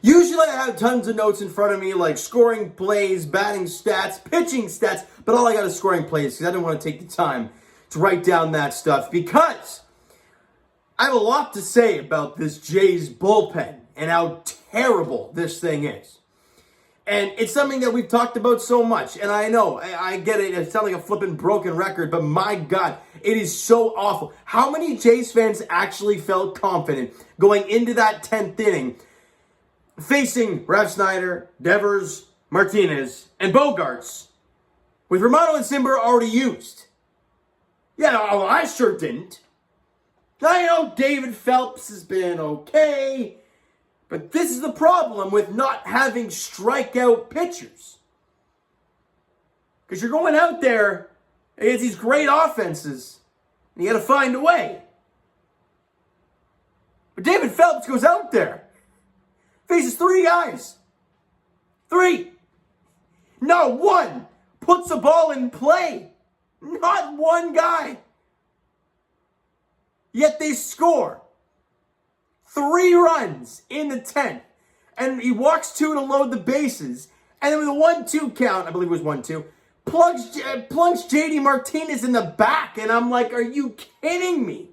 Usually I have tons of notes in front of me, like scoring plays, batting stats, pitching stats, but all I got is scoring plays because I didn't want to take the time to write down that stuff because I have a lot to say about this Jays bullpen and how terrible this thing is. And it's something that we've talked about so much. And I know, I get it. It sounds like a flippin' broken record, but my God, it is so awful. How many Jays fans actually felt confident going into that 10th inning facing Rev Snyder, Devers, Martinez, and Bogarts with Romano and Simber already used? Yeah, no, I sure didn't. I know David Phelps has been okay, but this is the problem with not having strikeout pitchers. Because you're going out there against these great offenses, and you got to find a way. But David Phelps goes out there, faces 3 guys. 3. Not one puts the ball in play. Not one guy. Yet they score 3 runs in the 10th. And he walks 2 to load the bases. And then with a 1-2 count, I believe it was 1-2, plunks JD Martinez in the back. And I'm like, are you kidding me?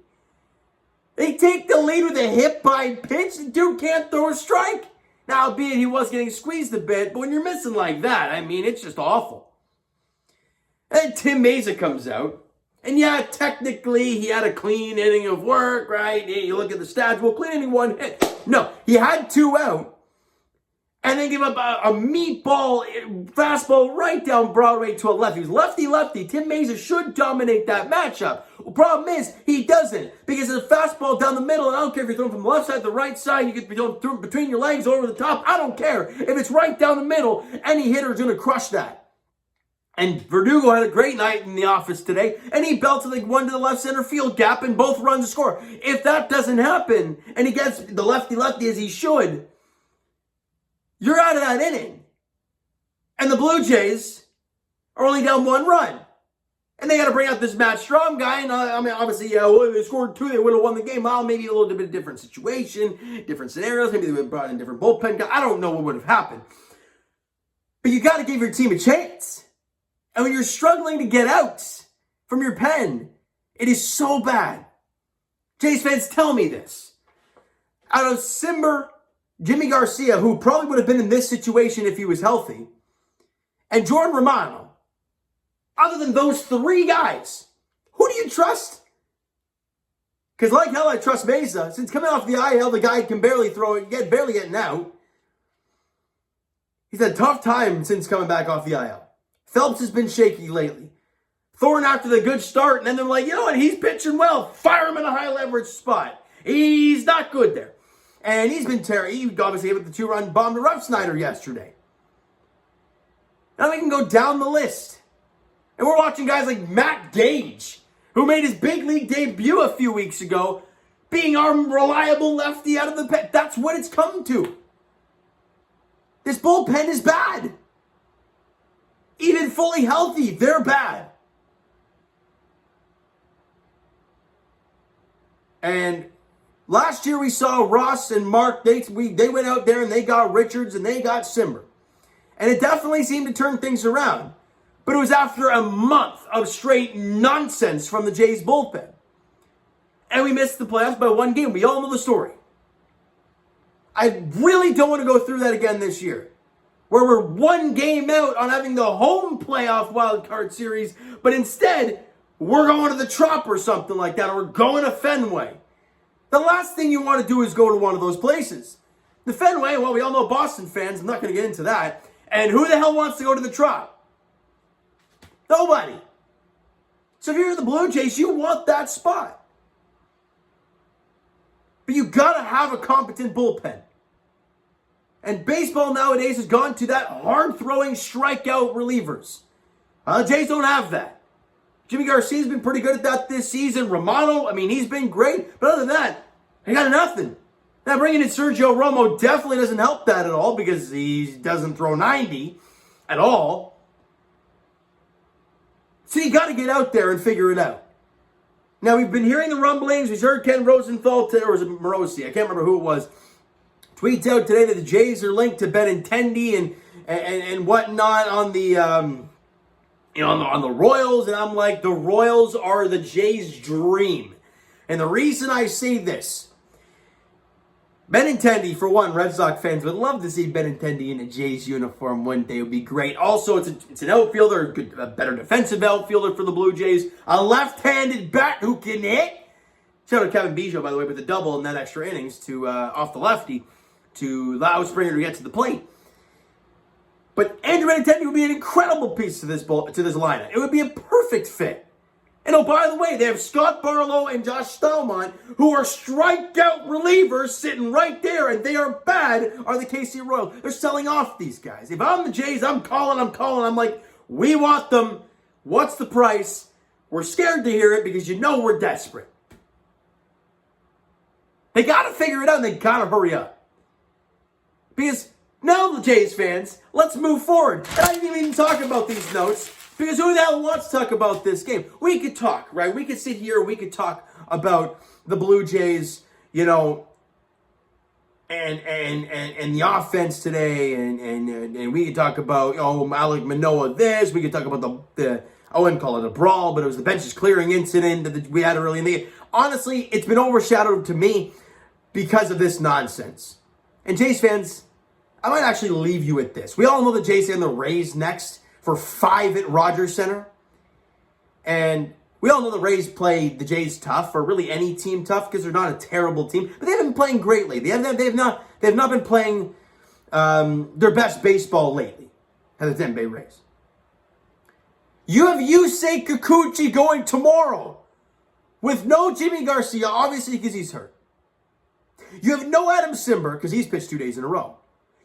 They take the lead with a hit by pitch. The dude can't throw a strike. Now, albeit he was getting squeezed a bit, but when you're missing like that, I mean, it's just awful. And then Tim Mesa comes out. And yeah, technically, he had a clean inning of work, right? You look at the stats, well, clean inning 1 hit. No, he had 2 out. And then gave up a meatball fastball right down Broadway to a lefty. He was lefty-lefty. Tim Mesa should dominate that matchup. The problem is, he doesn't. Because it's a fastball down the middle, and I don't care if you're throwing from the left side to the right side, you get thrown between your legs, over the top. I don't care. If it's right down the middle, any hitter is going to crush that. And Verdugo had a great night in the office today, and he belted like one to the left center field gap, and both runs to score. If that doesn't happen, and he gets the lefty-lefty as he should, you're out of that inning. And the Blue Jays are only down 1 run. And they got to bring out this Matt Strom guy, and I mean, obviously, they scored 2, they would have won the game. Well, maybe a little bit of different situation, different scenarios, maybe they would have brought in different bullpen guys. I don't know what would have happened. But you got to give your team a chance. And when you're struggling to get out from your pen, it is so bad. Jays fans, tell me this. Out of Simber, Jimmy Garcia, who probably would have been in this situation if he was healthy, and Jordan Romano, other than those 3 guys, who do you trust? Because like hell, I trust Mesa. Since coming off the IL, the guy can barely throw it, barely getting out. He's had a tough time since coming back off the IL. Phelps has been shaky lately. Thorne after the good start, and then they're like, you know what, he's pitching well. Fire him in a high leverage spot. He's not good there. And he's been terrible. He obviously gave up the 2-run bomb to Rev Snyder yesterday. Now we can go down the list. And we're watching guys like Matt Gage, who made his big league debut a few weeks ago, being our reliable lefty out of the pen. That's what it's come to. This bullpen is bad. Even fully healthy, they're bad. And last year we saw Ross and Mark, they went out there and they got Richards and they got Simber. And it definitely seemed to turn things around. But it was after a month of straight nonsense from the Jays bullpen. And we missed the playoffs by 1 game. We all know the story. I really don't want to go through that again this year, where we're 1 game out on having the home playoff wildcard series, but instead, we're going to the Trop or something like that, or we're going to Fenway. The last thing you want to do is go to one of those places. The Fenway, well, we all know Boston fans. I'm not going to get into that. And who the hell wants to go to the Trop? Nobody. So if you're the Blue Jays, you want that spot. But you got to have a competent bullpen. And baseball nowadays has gone to that hard-throwing strikeout relievers. The Jays don't have that. Jimmy Garcia's been pretty good at that this season. Romano, I mean, he's been great. But other than that, they got nothing. Now, bringing in Sergio Romo definitely doesn't help that at all because he doesn't throw 90 at all. So you got to get out there and figure it out. Now, we've been hearing the rumblings. We've heard Ken Rosenthal, or was it Morosi? I can't remember who it was. tweets out today that the Jays are linked to Benintendi and whatnot on the on the Royals, and I'm like, the Royals are the Jays' dream. And the reason I say this, Benintendi, for one, Red Sox fans would love to see Benintendi in a Jays uniform one day. It would be great. Also, it's an outfielder, a better defensive outfielder for the Blue Jays. A left-handed bat who can hit. Shout out to Kevin Biggio, by the way, with the double in that extra innings to off the lefty to allow Springer to get to the plate. But Andrew Benintendi would be an incredible piece to this lineup. It would be a perfect fit. And oh, by the way, they have Scott Barlow and Josh Staumont, who are strikeout relievers sitting right there, and they are bad, are the KC Royals. They're selling off these guys. If I'm the Jays, I'm calling. I'm like, we want them. What's the price? We're scared to hear it because you know we're desperate. They got to figure it out, and they got to hurry up. Because now, the Jays fans, let's move forward. And I didn't even talk about these notes. Because who the hell wants to talk about this game? We could talk, right? We could sit here, we could talk about the Blue Jays, and the offense today, and we could talk about, Alek Manoah this, we could talk about I wouldn't call it a brawl, but it was the benches clearing incident that we had early in the game. Honestly, it's been overshadowed to me because of this nonsense. And Jays fans, I might actually leave you with this. We all know the Jays and the Rays next for 5 at Rogers Center. And we all know the Rays play the Jays tough, or really any team tough, because they're not a terrible team. But they haven't been playing greatly. They have not been playing their best baseball lately. The Tampa Bay Rays. You have Yusei Kikuchi going tomorrow with no Jimmy Garcia, obviously because he's hurt. You have no Adam Simber because he's pitched 2 days in a row.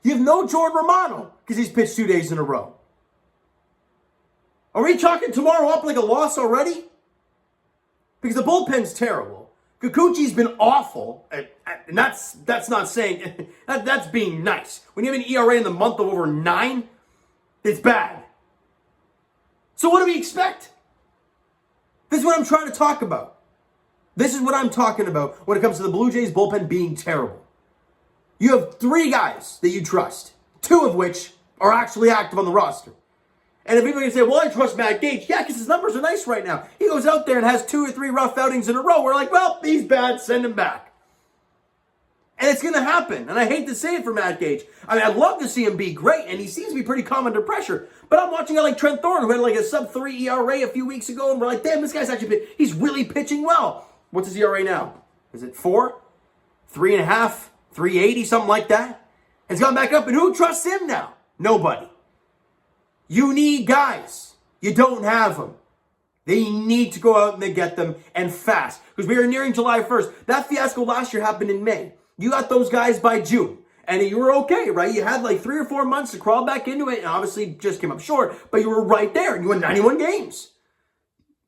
You have no Jordan Romano because he's pitched 2 days in a row. Are we talking tomorrow up like a loss already? Because the bullpen's terrible. Kikuchi's been awful, and that's not saying, that's being nice. When you have an ERA in the month of over 9, it's bad. So what do we expect? This is what I'm trying to talk about. This is what I'm talking about when it comes to the Blue Jays bullpen being terrible. You have 3 guys that you trust, 2 of which are actually active on the roster. And if people are going to say, well, I trust Matt Gage. Yeah, because his numbers are nice right now. He goes out there and has 2 or 3 rough outings in a row. We're like, well, he's bad. Send him back. And it's going to happen. And I hate to say it for Matt Gage. I mean, I'd love to see him be great, and he seems to be pretty calm under pressure. But I'm watching a guy like Trent Thorne, who had like a sub-3 ERA a few weeks ago, and we're like, damn, this guy's he's really pitching well. What's his ERA now? Is it 4? 3.5? 380? Something like that? It's gone back up, and who trusts him now? Nobody. You need guys. You don't have them. They need to go out and they get them, and fast. Because we are nearing July 1st. That fiasco last year happened in May. You got those guys by June. And you were okay, right? You had like 3 or 4 months to crawl back into it, and obviously just came up short, but you were right there, and you won 91 games.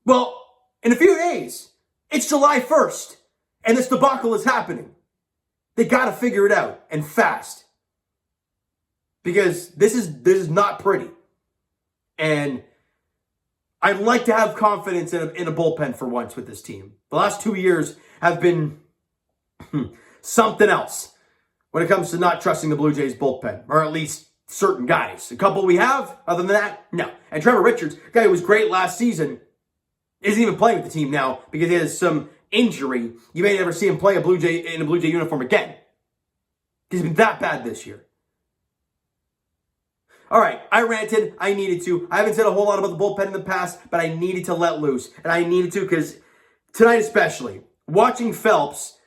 Well, in a few days, it's July 1st, and this debacle is happening. They got to figure it out, and fast. Because this is not pretty. And I'd like to have confidence in a bullpen for once with this team. The last 2 years have been something else when it comes to not trusting the Blue Jays bullpen, or at least certain guys. A couple we have, other than that, no. And Trevor Richards, a guy who was great last season, isn't even playing with the team now because he has some injury. You may never see him play in a Blue Jay uniform again. He's been that bad this year. All right, I ranted. I needed to. I haven't said a whole lot about the bullpen in the past, but I needed to let loose. And I needed to because tonight especially, watching Phelps,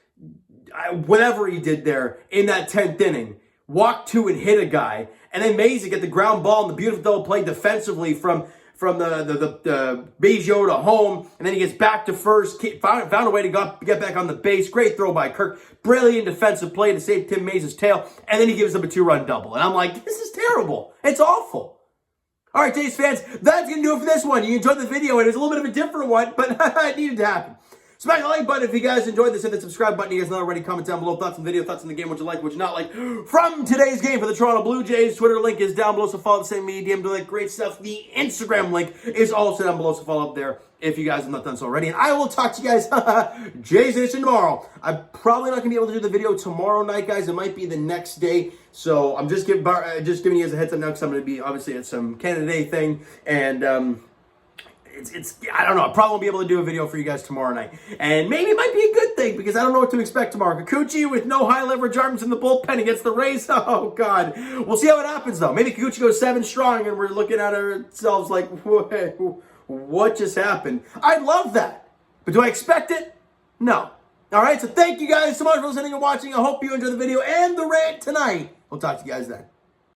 whatever he did there in that 10th inning, walk to and hit a guy, and then Mays get the ground ball and the beautiful double play defensively from the Biggio to home, and then he gets back to first, found a way to get back on the base. Great throw by Kirk. Brilliant defensive play to save Tim Mays' tail, and then he gives up a 2-run double. And I'm like, this is terrible. It's awful. All right, Jays fans, that's going to do it for this one. You enjoyed the video, and it was a little bit of a different one, but it needed to happen. Smash the like button if you guys enjoyed this. Hit the subscribe button. You guys not already. Comment down below. Thoughts on the video. Thoughts on the game. What you like. What you not like. From today's game for the Toronto Blue Jays. Twitter link is down below. So follow the same media. DM to like great stuff. The Instagram link is also down below. So follow up there if you guys have not done so already. And I will talk to you guys Jays Edition tomorrow. I'm probably not going to be able to do the video tomorrow night, guys. It might be the next day. So I'm just giving you guys a heads up now because I'm going to be obviously at some Canada Day thing. And I don't know. I probably won't be able to do a video for you guys tomorrow night. And maybe it might be a good thing because I don't know what to expect tomorrow. Kikuchi with no high leverage arms in the bullpen against the Rays. Oh, God. We'll see how it happens, though. Maybe Kikuchi goes 7 strong and we're looking at ourselves like, what just happened? I'd love that. But do I expect it? No. All right. So thank you guys so much for listening and watching. I hope you enjoyed the video and the rant tonight. We'll talk to you guys then.